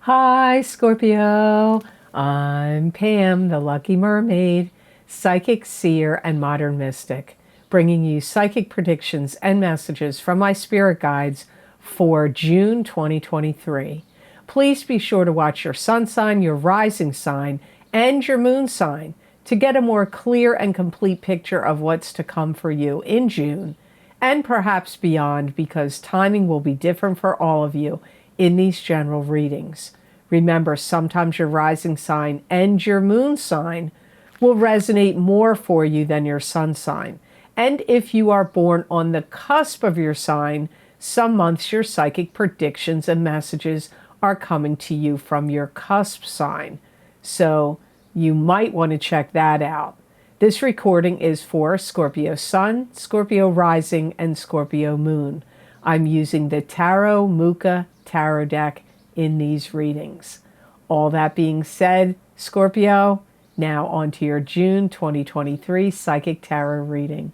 Hi, Scorpio. I'm Pam, the Lucky Mermaid, psychic seer and modern mystic, bringing you psychic predictions and messages from my spirit guides for June 2023. Please be sure to watch your sun sign, your rising sign, and your moon sign to get a more clear and complete picture of what's to come for you in June and perhaps beyond, because timing will be different for all of you in these general readings. Remember, sometimes your rising sign and your moon sign will resonate more for you than your sun sign. And if you are born on the cusp of your sign, some months your psychic predictions and messages are coming to you from your cusp sign. So you might want to check that out. This recording is for Scorpio Sun, Scorpio Rising, and Scorpio Moon. I'm using the Tarot Mucha Tarot deck in these readings. All that being said, Scorpio, now on to your June 2023 Psychic Tarot reading.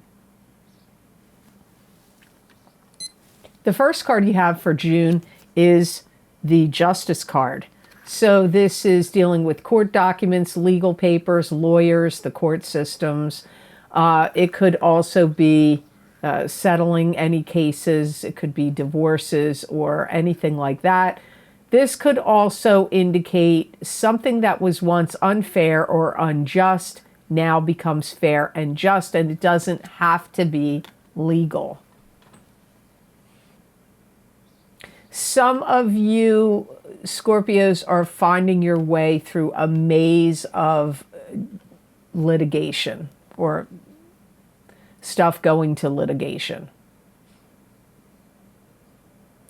The first card you have for June is the Justice card. So this is dealing with court documents, legal papers, lawyers, the court systems. It could also be settling any cases. It could be divorces or anything like that. This could also indicate something that was once unfair or unjust now becomes fair and just, and it doesn't have to be legal. Some of you Scorpios are finding your way through a maze of litigation or stuff going to litigation.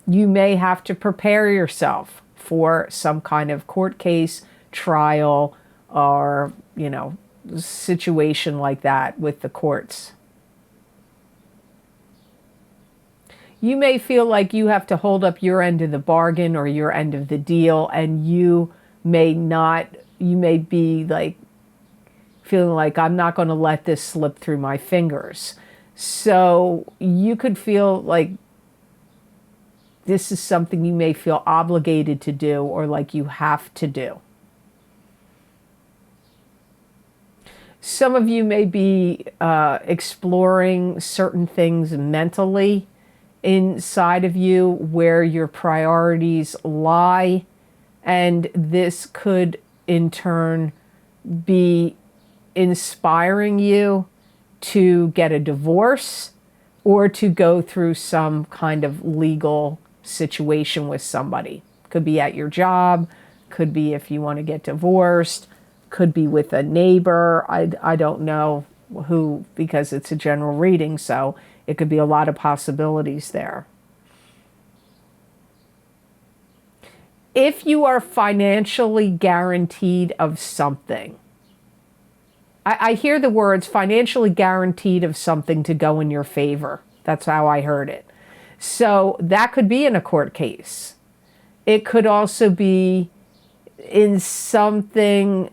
You may have to prepare yourself for some kind of court case, trial, or, situation like that with the courts. You may feel like you have to hold up your end of the bargain or your end of the deal, and you may be like feeling like, I'm not going to let this slip through my fingers. So you could feel like this is something you may feel obligated to do or like you have to do. Some of you may be exploring certain things mentally inside of you where your priorities lie, and this could in turn be inspiring you to get a divorce or to go through some kind of legal situation with somebody. Could be at your job, could be if you want to get divorced, could be with a neighbor. I don't know who, because it's a general reading, so it could be a lot of possibilities there. If you are financially guaranteed of something, I hear the words financially guaranteed of something to go in your favor. That's how I heard it. So that could be in a court case. It could also be in something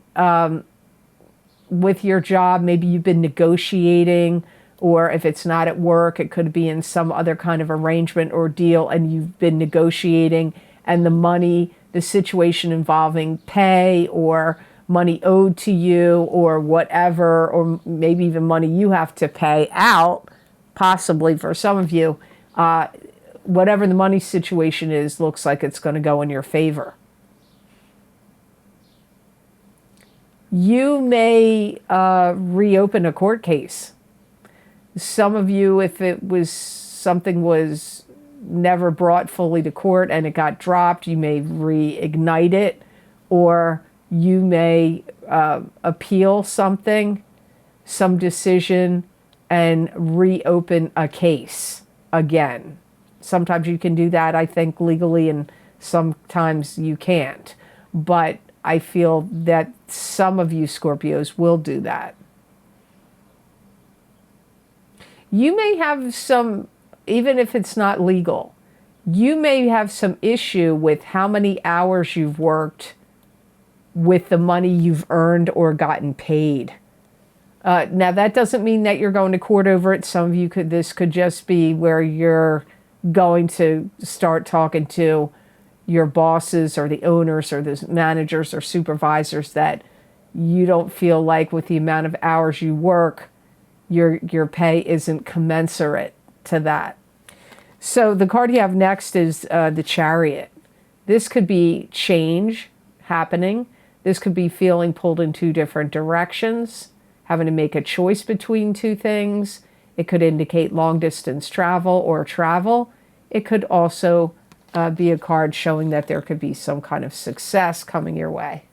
with your job. Maybe you've been negotiating, or if it's not at work, it could be in some other kind of arrangement or deal, and you've been negotiating, and the money, the situation involving pay or money owed to you or whatever, or maybe even money you have to pay out, possibly for some of you, whatever the money situation is, looks like it's going to go in your favor. You may reopen a court case. Some of you, if it was something was never brought fully to court and it got dropped, you may reignite it, or you may appeal something, some decision, and reopen a case again. Sometimes you can do that, I think, legally, and sometimes you can't. But I feel that some of you Scorpios will do that. You may have some, even if it's not legal, you may have some issue with how many hours you've worked with the money you've earned or gotten paid. Now, that doesn't mean that you're going to court over it. Some of you this could just be where you're going to start talking to your bosses or the owners or the managers or supervisors that you don't feel like with the amount of hours you work, your pay isn't commensurate to that. So the card you have next is the Chariot. This could be change happening. This could be feeling pulled in two different directions, having to make a choice between two things. It could indicate long distance travel or travel. It could also be a card showing that there could be some kind of success coming your way.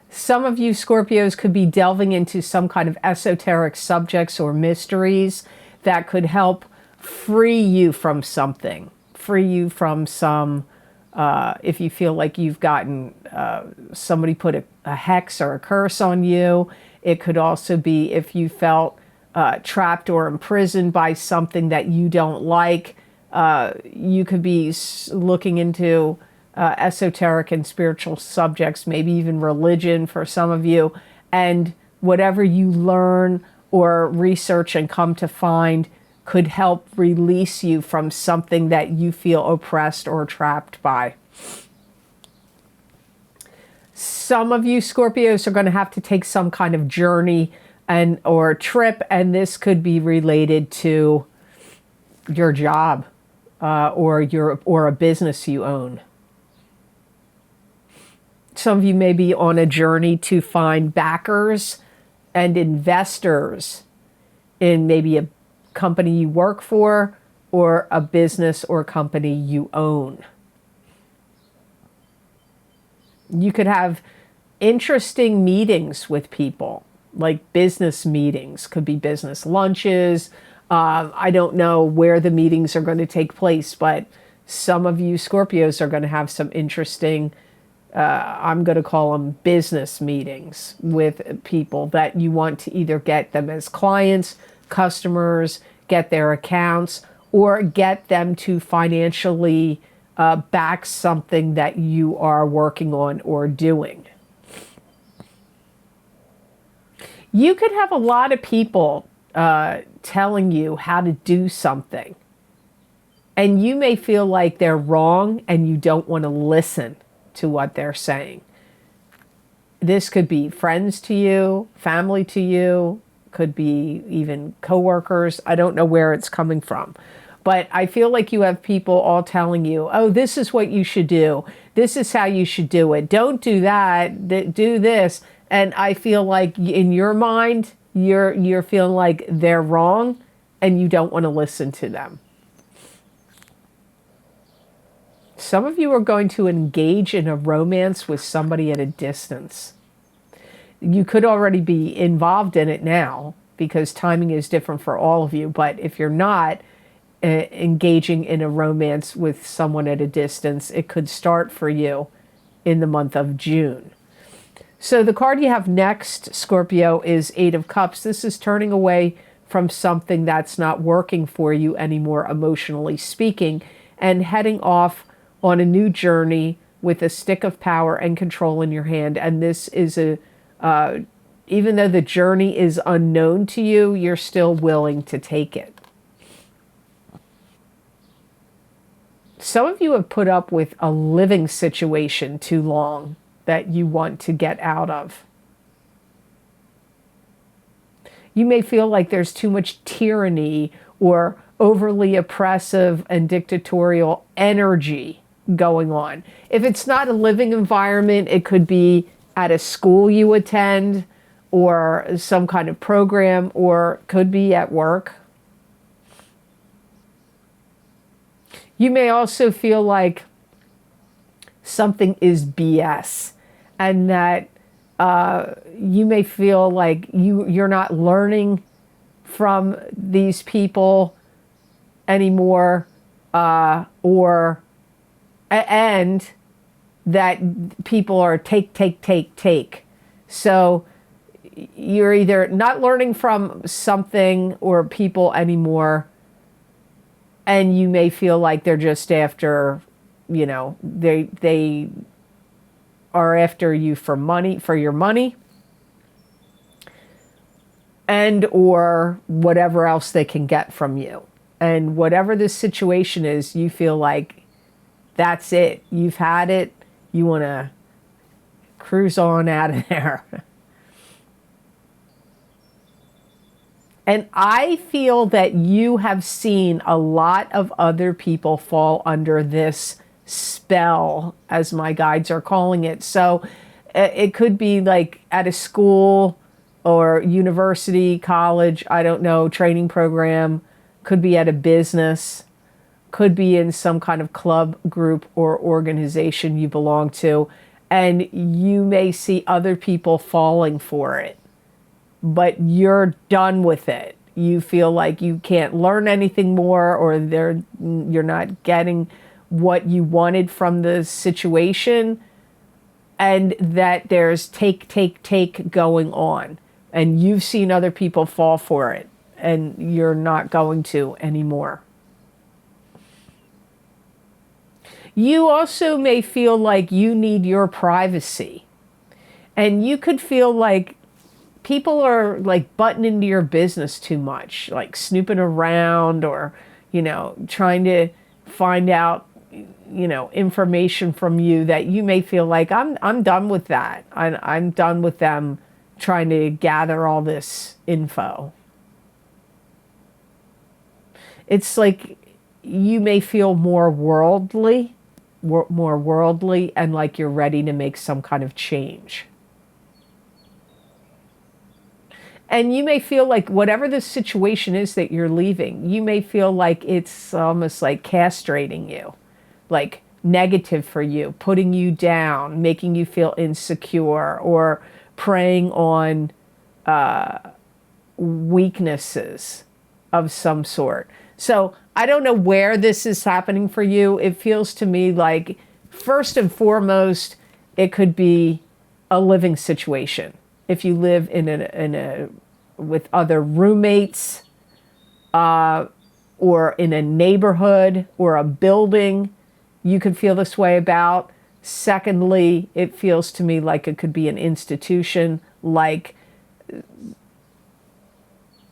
Some of you Scorpios could be delving into some kind of esoteric subjects or mysteries that could help free you from something. Free you from some, if you feel like you've gotten, somebody put a hex or a curse on you. It could also be if you felt trapped or imprisoned by something that you don't like. You could be looking into esoteric and spiritual subjects, maybe even religion for some of you. And whatever you learn or research and come to find could help release you from something that you feel oppressed or trapped by. Some of you Scorpios are going to have to take some kind of journey or trip, and this could be related to your job or a business you own. Some of you may be on a journey to find backers and investors in maybe a company you work for or a business or company you own. You could have interesting meetings with people, like business meetings, could be business lunches. I don't know where the meetings are going to take place, but some of you Scorpios are going to have some interesting, I'm going to call them business meetings with people that you want to either get them as clients, customers, get their accounts, or get them to financially back something that you are working on or doing. You could have a lot of people telling you how to do something, and you may feel like they're wrong and you don't want to listen to what they're saying. This could be friends to you, family to you, could be even coworkers. I don't know where it's coming from. But I feel like you have people all telling you, oh, this is what you should do. This is how you should do it. Don't do that. Do this. And I feel like in your mind, you're feeling like they're wrong and you don't want to listen to them. Some of you are going to engage in a romance with somebody at a distance. You could already be involved in it now because timing is different for all of you. But if you're not engaging in a romance with someone at a distance, it could start for you in the month of June. So the card you have next, Scorpio, is Eight of Cups. This is turning away from something that's not working for you anymore, emotionally speaking, and heading off on a new journey with a stick of power and control in your hand. And this is even though the journey is unknown to you, you're still willing to take it. Some of you have put up with a living situation too long that you want to get out of. You may feel like there's too much tyranny or overly oppressive and dictatorial energy going on. If it's not a living environment, it could be at a school you attend or some kind of program, or could be at work. You may also feel like something is BS and that you may feel like you're not learning from these people anymore, and that people are take. So you're either not learning from something or people anymore, and you may feel like they're just after, they are after you for money, for your money, and or whatever else they can get from you. And whatever this situation is, you feel like that's it. You've had it. You want to cruise on out of there. And I feel that you have seen a lot of other people fall under this spell, as my guides are calling it. So it could be like at a school or university, college, I don't know, training program, could be at a business, could be in some kind of club, group, or organization you belong to. And you may see other people falling for it, but you're done with it. You feel like you can't learn anything more, or you're not getting what you wanted from the situation, and that there's take going on. And you've seen other people fall for it, and you're not going to anymore. You also may feel like you need your privacy. And you could feel like people are like butting into your business too much, like snooping around, or, trying to find out, information from you that you may feel like, I'm done with that. I'm done with them trying to gather all this info. It's like you may feel more worldly, and like you're ready to make some kind of change. And you may feel like whatever the situation is that you're leaving, you may feel like it's almost like castrating you, like negative for you, putting you down, making you feel insecure, or preying on weaknesses of some sort. So I don't know where this is happening for you. It feels to me like, first and foremost, it could be a living situation. If you live with other roommates, or in a neighborhood or a building, you could feel this way about. Secondly, it feels to me like it could be an institution, like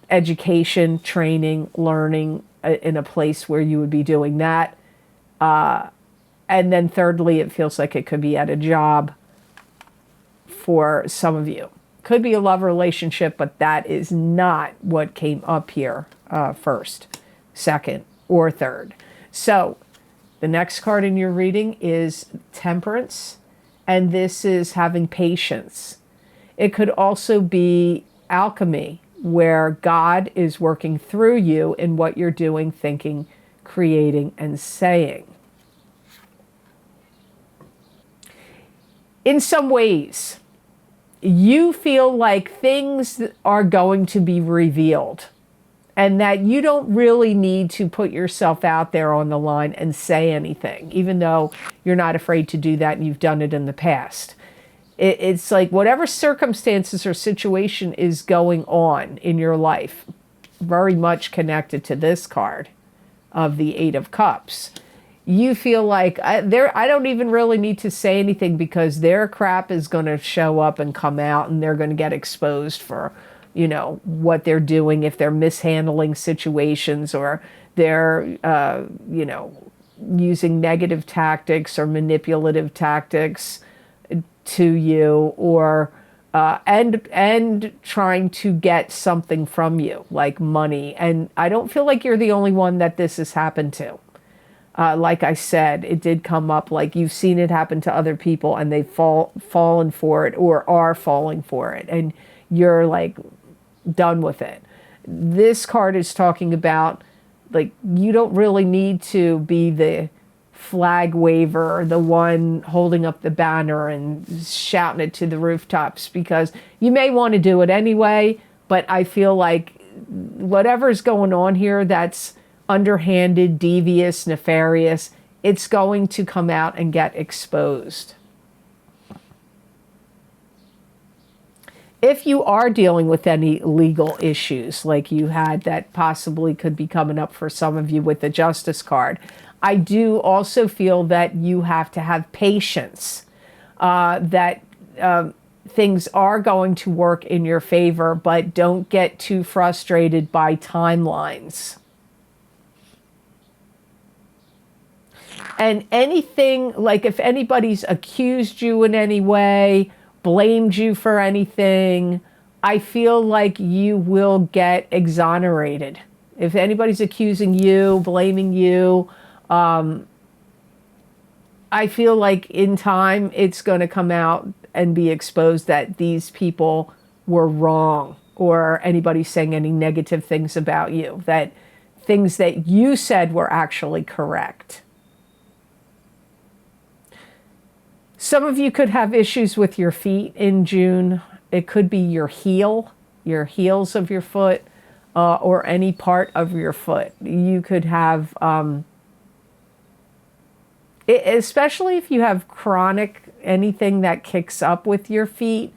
education, training, learning, in a place where you would be doing that. And then thirdly, it feels like it could be at a job for some of you. Could be a love relationship, but that is not what came up here first, second, or third. So the next card in your reading is Temperance, and this is having patience. It could also be alchemy, where God is working through you in what you're doing, thinking, creating, and saying. In some ways, you feel like things are going to be revealed, and that you don't really need to put yourself out there on the line and say anything, even though you're not afraid to do that and you've done it in the past. It's like whatever circumstances or situation is going on in your life, very much connected to this card of the Eight of Cups, you feel like I don't even really need to say anything, because their crap is going to show up and come out, and they're going to get exposed for, what they're doing, if they're mishandling situations, or they're, using negative tactics or manipulative tactics to you, or and trying to get something from you, like money. And I don't feel like you're the only one that this has happened to. Like I said, it did come up like you've seen it happen to other people, and they've fallen for it, or are falling for it, and you're like done with it. This card is talking about like you don't really need to be the flag waver, the one holding up the banner and shouting it to the rooftops, because you may want to do it anyway, but I feel like whatever's going on here that's underhanded, devious, nefarious, it's going to come out and get exposed. If you are dealing with any legal issues like you had that possibly could be coming up for some of you with the Justice card, I do also feel that you have to have patience, that things are going to work in your favor, but don't get too frustrated by timelines. And anything, like if anybody's accused you in any way, blamed you for anything, I feel like you will get exonerated. If anybody's accusing you, blaming you, I feel like in time it's going to come out and be exposed that these people were wrong, or anybody saying any negative things about you, that things that you said were actually correct. Some of you could have issues with your feet in June. It could be your heels of your foot, or any part of your foot. You could have, especially if you have chronic, anything that kicks up with your feet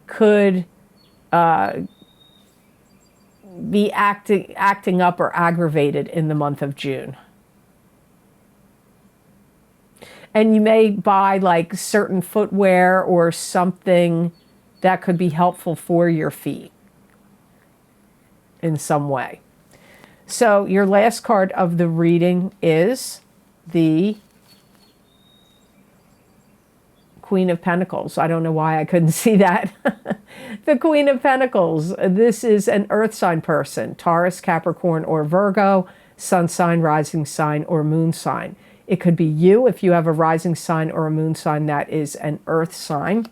could be acting up or aggravated in the month of June. And you may buy like certain footwear or something that could be helpful for your feet in some way. So your last card of the reading is the Queen of Pentacles. I don't know why I couldn't see that. The Queen of Pentacles. This is an earth sign person, Taurus, Capricorn, or Virgo, sun sign, rising sign, or moon sign. It could be you if you have a rising sign or a moon sign that is an earth sign.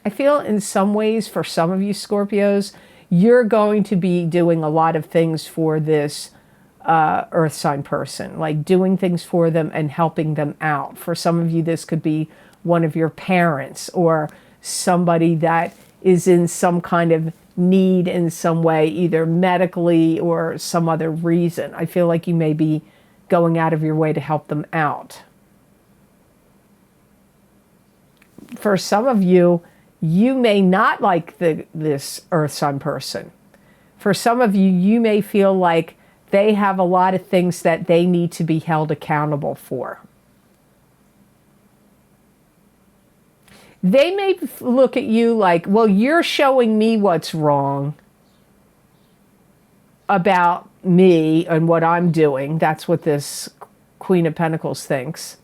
I feel in some ways for some of you Scorpios, you're going to be doing a lot of things for this earth sign person, like doing things for them and helping them out. For some of you, this could be one of your parents or somebody that is in some kind of need in some way, either medically or some other reason. I feel like you may be going out of your way to help them out. For some of you, you may not like this earth sign person. For some of you, you may feel like they have a lot of things that they need to be held accountable for. They may look at you like, well, you're showing me what's wrong about me and what I'm doing. That's what this Queen of Pentacles thinks.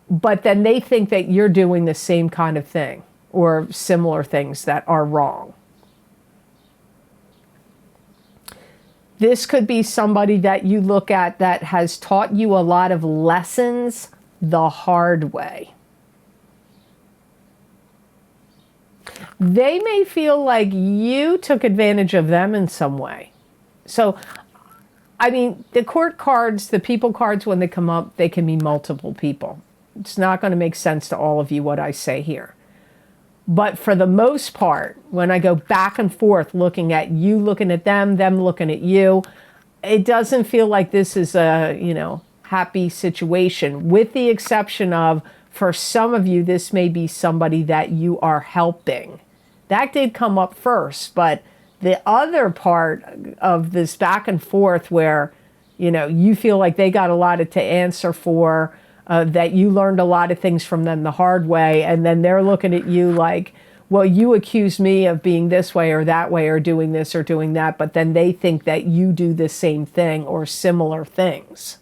But then they think that you're doing the same kind of thing or similar things that are wrong. This could be somebody that you look at that has taught you a lot of lessons the hard way. They may feel like you took advantage of them in some way. So, I mean, the court cards, the people cards, when they come up, they can mean multiple people. It's not going to make sense to all of you what I say here. But for the most part, when I go back and forth looking at you, looking at them looking at you, it doesn't feel like this is a, happy situation, with the exception of, for some of you, this may be somebody that you are helping. That did come up first, but the other part of this back and forth where, you feel like they got a lot to answer for, that you learned a lot of things from them the hard way, and then they're looking at you like, well, you accuse me of being this way or that way or doing this or doing that, but then they think that you do the same thing or similar things.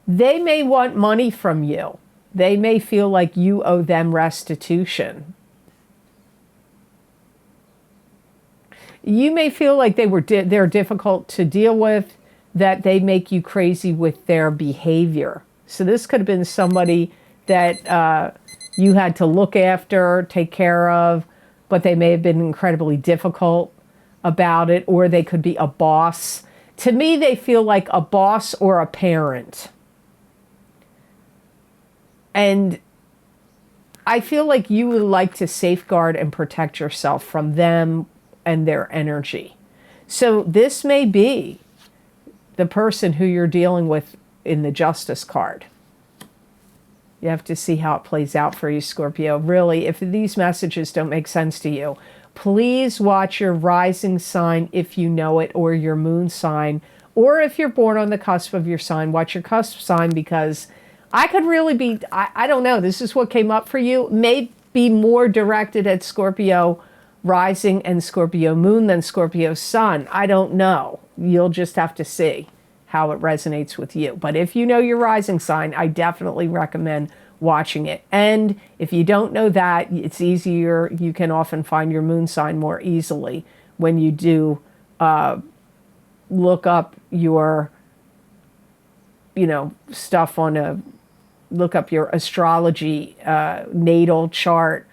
They may want money from you. They may feel like you owe them restitution. You may feel like they're difficult to deal with, that they make you crazy with their behavior. So this could have been somebody that you had to look after, take care of, but they may have been incredibly difficult about it, or they could be a boss. To me, they feel like a boss or a parent. And I feel like you would like to safeguard and protect yourself from them and their energy. So this may be the person who you're dealing with in the Justice card. You have to see how it plays out for you, Scorpio. Really, if these messages don't make sense to you, please watch your rising sign if you know it, or your moon sign, or if you're born on the cusp of your sign, watch your cusp sign, because I could really be, I don't know, this is what came up for you. May be more directed at Scorpio rising and Scorpio moon than Scorpio sun. I don't know. You'll just have to see how it resonates with you. But if you know your rising sign, I definitely recommend watching it. And if you don't know that, it's easier. You can often find your moon sign more easily when you do look up your, stuff on look up your astrology natal chart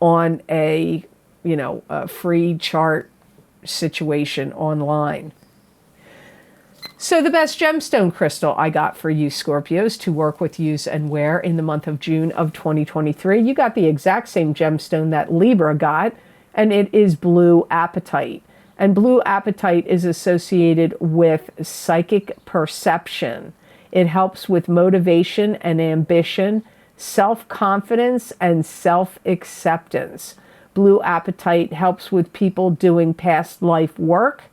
on a free chart situation online. So the best gemstone crystal I got for you Scorpios to work with, use, and wear in the month of June of 2023, you got the exact same gemstone that Libra got, and it is blue apatite. And blue apatite is associated with psychic perception. It helps with motivation and ambition, self-confidence, and self-acceptance. Blue apatite helps with people doing past life work.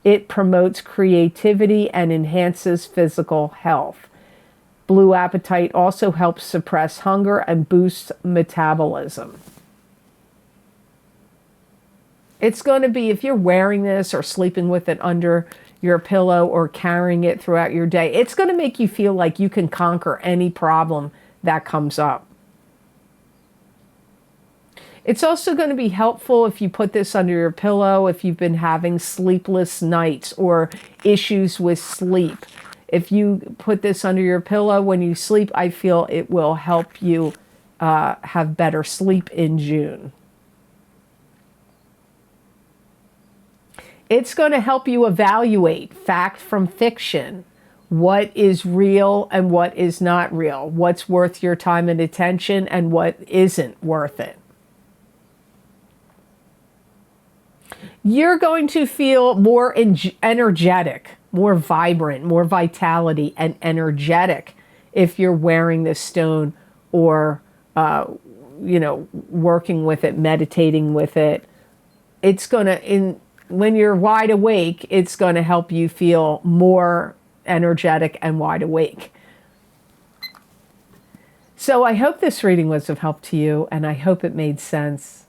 It promotes creativity and enhances physical health. Blue apatite also helps suppress hunger and boosts metabolism. It's going to be, if you're wearing this or sleeping with it under your pillow or carrying it throughout your day, it's going to make you feel like you can conquer any problem that comes up. It's also going to be helpful if you put this under your pillow, if you've been having sleepless nights or issues with sleep. If you put this under your pillow when you sleep, I feel it will help you have better sleep in June. It's going to help you evaluate fact from fiction. What is real and what is not real. What's worth your time and attention and what isn't worth it. You're going to feel more energetic, more vibrant, more vitality and energetic if you're wearing this stone or, working with it, meditating with it. It's going to, when you're wide awake, it's going to help you feel more energetic and wide awake. So I hope this reading was of help to you, and I hope it made sense.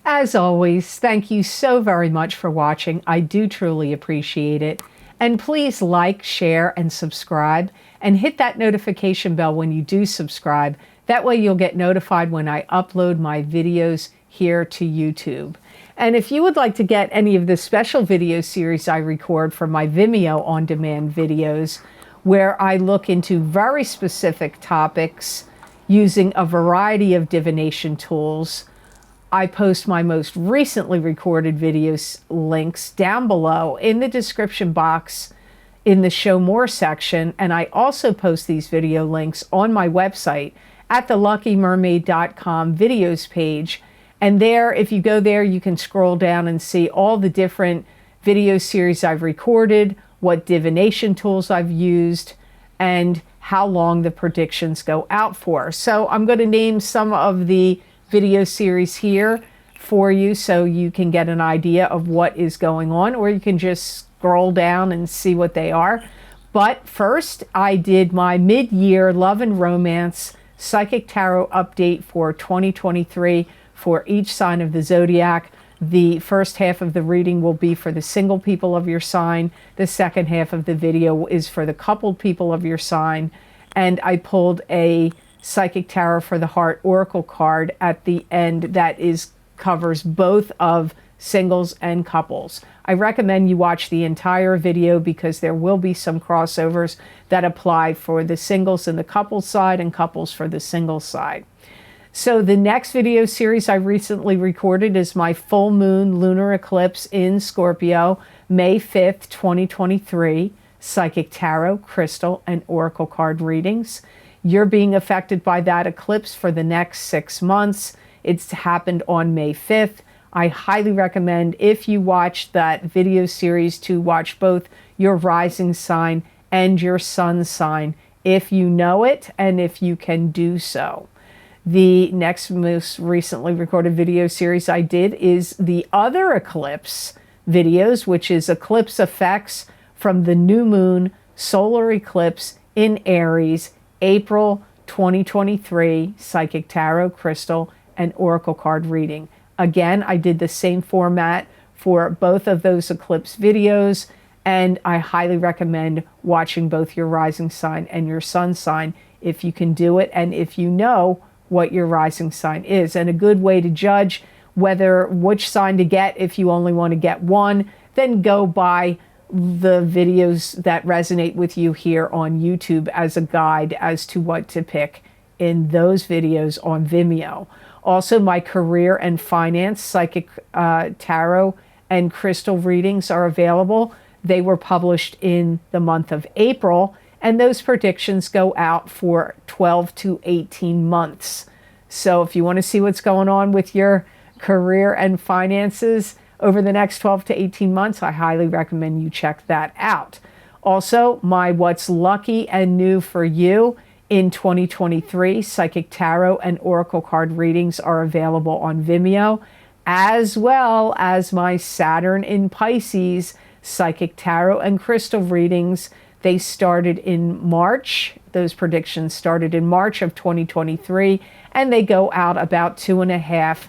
As always, thank you so very much for watching. I do truly appreciate it. And please like, share, and subscribe, and hit that notification bell when you do subscribe. That way you'll get notified when I upload my videos here to YouTube. And if you would like to get any of the special video series I record for my Vimeo on-demand videos, where I look into very specific topics using a variety of divination tools, I post my most recently recorded videos links down below in the description box in the Show More section. And I also post these video links on my website at the luckymermaid.com videos page. And there, if you go there, you can scroll down and see all the different video series I've recorded, what divination tools I've used, and how long the predictions go out for. So I'm going to name some of the video series here for you so you can get an idea of what is going on, or you can just scroll down and see what they are. But first, I did my mid-year love and romance psychic tarot update for 2023 for each sign of the zodiac. The first half of the reading will be for the single people of your sign. The second half of the video is for the coupled people of your sign. And I pulled a Psychic Tarot for the Heart Oracle card at the end that covers both of singles and couples. I recommend you watch the entire video because there will be some crossovers that apply for the singles and the couples side and couples for the single side. So the next video series I recently recorded is my full moon lunar eclipse in Scorpio, May 5th, 2023, Psychic Tarot, Crystal, and Oracle card readings. You're being affected by that eclipse for the next 6 months. It's happened on May 5th. I highly recommend, if you watch that video series, to watch both your rising sign and your sun sign, if you know it and if you can do so. The next most recently recorded video series I did is the other eclipse videos, which is eclipse effects from the new moon solar eclipse in Aries, April 2023 Psychic Tarot, Crystal, and Oracle card reading. Again, I did the same format for both of those eclipse videos, and I highly recommend watching both your rising sign and your sun sign if you can do it, and if you know what your rising sign is. And a good way to judge which sign to get, if you only want to get one, then go by the videos that resonate with you here on YouTube as a guide as to what to pick in those videos on Vimeo. Also, my career and finance psychic tarot and crystal readings are available. They were published in the month of April, and those predictions go out for 12 to 18 months. So if you want to see what's going on with your career and finances over the next 12 to 18 months, I highly recommend you check that out. Also, my What's Lucky and New for You in 2023 Psychic Tarot and Oracle card readings are available on Vimeo, as well as my Saturn in Pisces Psychic Tarot and Crystal readings. They started in March. Those predictions started in March of 2023, and they go out about 2.5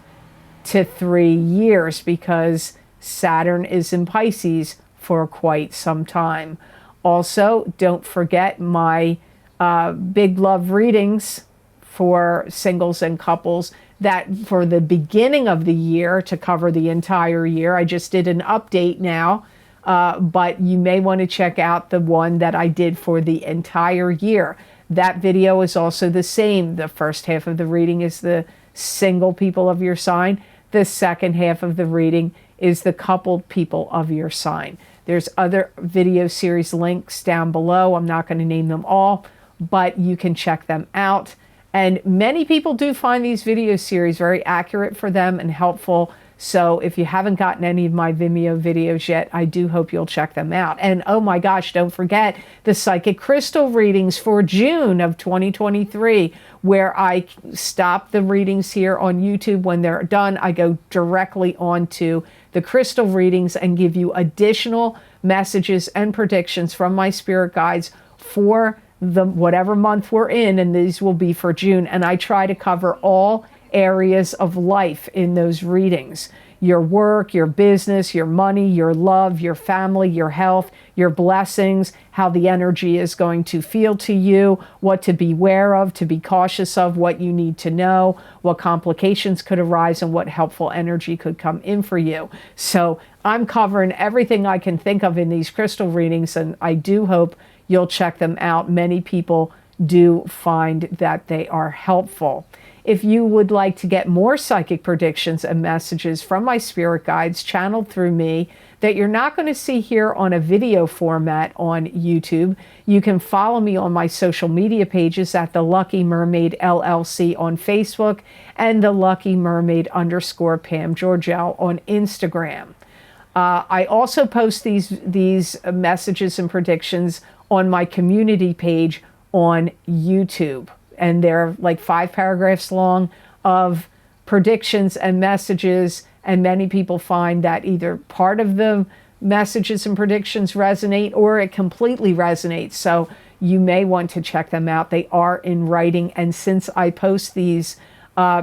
to 3 years because Saturn is in Pisces for quite some time. Also, don't forget my big love readings for singles and couples that for the beginning of the year to cover the entire year. I just did an update now, but you may want to check out the one that I did for the entire year. That video is also the same. The first half of the reading is the single people of your sign. The second half of the reading is the coupled people of your sign. There's other video series links down below. I'm not going to name them all, but you can check them out. And many people do find these video series very accurate for them and helpful. So if you haven't gotten any of my Vimeo videos yet, I do hope you'll check them out. And oh my gosh, don't forget the Psychic Crystal readings for June of 2023, where I stop the readings here on YouTube. When they're done, I go directly onto the crystal readings and give you additional messages and predictions from my spirit guides for the whatever month we're in, and these will be for June. And I try to cover all areas of life in those readings: your work, your business, your money, your love, your family, your health, your blessings, how the energy is going to feel to you, what to beware of, to be cautious of, what you need to know, what complications could arise, and what helpful energy could come in for you. So I'm covering everything I can think of in these crystal readings, and I do hope you'll check them out. Many people do find that they are helpful. If you would like to get more psychic predictions and messages from my spirit guides channeled through me that you're not going to see here on a video format on YouTube, you can follow me on my social media pages at the Lucky Mermaid LLC on Facebook and the Lucky Mermaid _ Pam Georgel on Instagram. I also post these messages and predictions on my community page on YouTube. And they're like 5 paragraphs long of predictions and messages. And many people find that either part of the messages and predictions resonate or it completely resonates. So you may want to check them out. They are in writing. And since I post these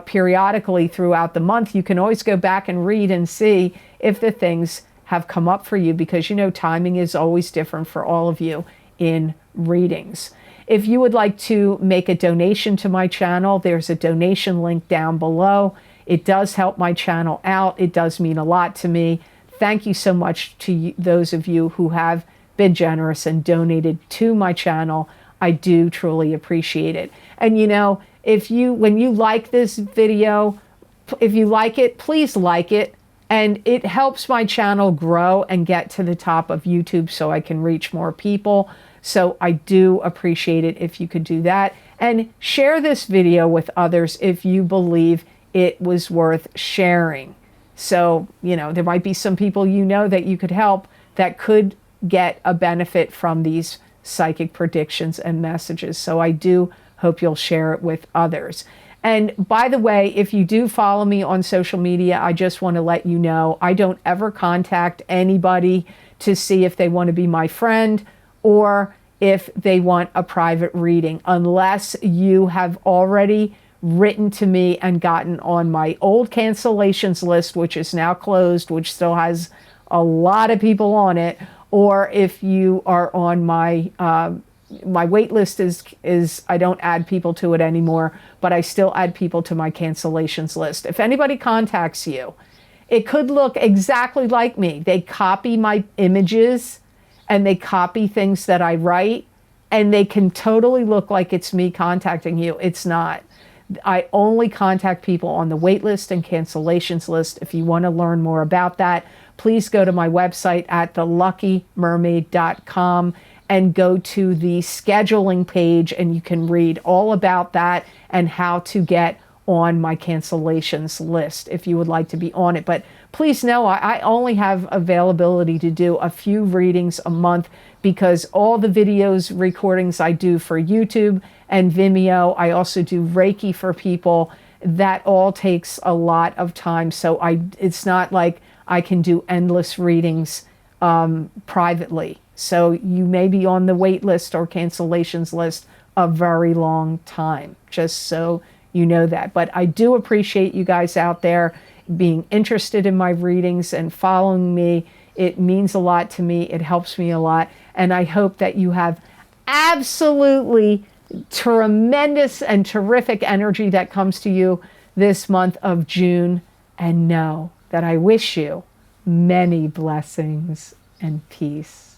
periodically throughout the month, you can always go back and read and see if the things have come up for you, because you know timing is always different for all of you in readings. If you would like to make a donation to my channel, there's a donation link down below. It does help my channel out. It does mean a lot to me. Thank you so much to those of you who have been generous and donated to my channel. I do truly appreciate it. And you know, when you like this video, if you like it, please like it. And it helps my channel grow and get to the top of YouTube so I can reach more people. So I do appreciate it if you could do that. And share this video with others if you believe it was worth sharing. So, you know, there might be some people you know that you could help that could get a benefit from these psychic predictions and messages. So I do hope you'll share it with others. And by the way, if you do follow me on social media, I just want to let you know I don't ever contact anybody to see if they want to be my friend or if they want a private reading, unless you have already written to me and gotten on my old cancellations list, which is now closed, which still has a lot of people on it, or if you are on my my wait list is I don't add people to it anymore, but I still add people to my cancellations list. If anybody contacts you, it could look exactly like me. They copy my images and they copy things that I write, and they can totally look like it's me contacting you. It's not. I only contact people on the wait list and cancellations list. If you want to learn more about that, please go to my website at theluckymermaid.com and go to the scheduling page, and you can read all about that and how to get on my cancellations list if you would like to be on it. But please know I only have availability to do a few readings a month, because all the videos recordings I do for YouTube and Vimeo, I also do Reiki for people. That all takes a lot of time. So it's not like I can do endless readings privately. So you may be on the wait list or cancellations list a very long time, just so you know that. But I do appreciate you guys out there being interested in my readings and following me. It means a lot to me. It helps me a lot. And I hope that you have absolutely tremendous and terrific energy that comes to you this month of June. And know that I wish you many blessings and peace.